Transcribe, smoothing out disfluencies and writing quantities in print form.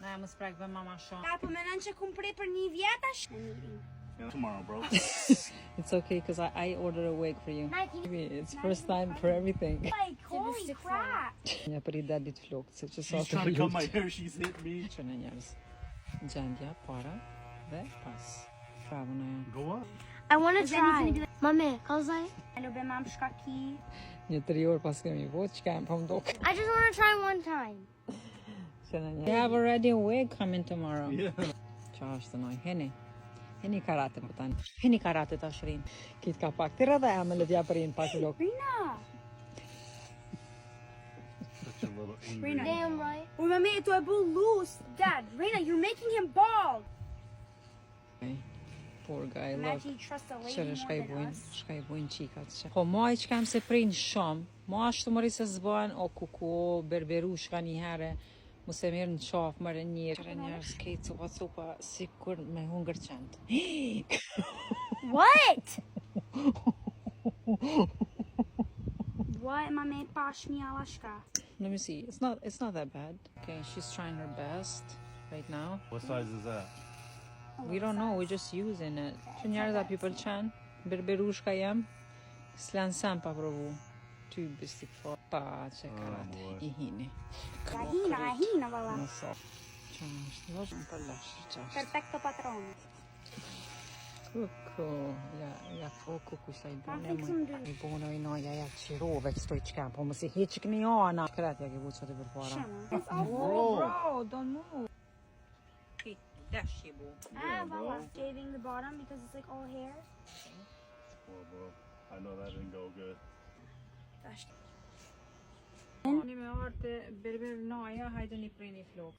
Na më sprek ve mama shumë. Ta po mendon që kumpri për një vjet tash? Tomorrow, bro. It's okay because I ordered a wig for you. It's first time for everything. Like, holy crap! Ja për I dadit flokt, se që sa She's trying to cut my hair. She's hit me. Që në njerëz. Gjendja, para dhe pas. Bravo na janë. Go up. I want to try. Mami, kalzaj. Alo be mam shkaki. Një 3 orë pas kemi vot, që ka po mdok. I just want to try one time. Që në njerëz. We have already a wig coming tomorrow. Yeah. Qa është të noj, Heni karate më tani. Heni karate ta shrin. Kit ka pak. Tira dhe e me lëtja për rinë pak lok. Rina! Such a little angry. Rina. Damn right. Oh, mami, ito e bu loose. Dad, Rina, you're making him bald. Poor guy, look. Imagine you trust a lady Qërë more than us. shka I bujnë qikat. Po maj që kam se prinë shumë. Ma ashtu mëri se zbën, o kuku, o berberu shka një herë. Mu se mirë në qafë, mërë njërë. Qërë njërë s'kejtë cupa, si kur me hungër qëndë. What? What, mami, pashmi alashka. Let me see, it's not that bad. Okay, she's trying her best right now. What size is that? We don't know, we're just using it. Që njerë da people qenë, berberu shka jem, s'lan sem pa provu. Ty bistik fo, pa që karate, boy. I hini. Ahina, vala. Në so. Që është lëshën për lëshë, që është. Perfecto patrono. Kuku, ja kuku sa I bune fixim dy. I bune I noja, ja qirove që stoj qka, po më si heqik një ana. Kret ja ke bu që të përpara. Bro, don't move. Dash you, boo. Ah, vala. Shaving the bottom because it's like all hair. Well, bro. I know that didn't go good. Një me artë berber noja, hajde një prej një flok.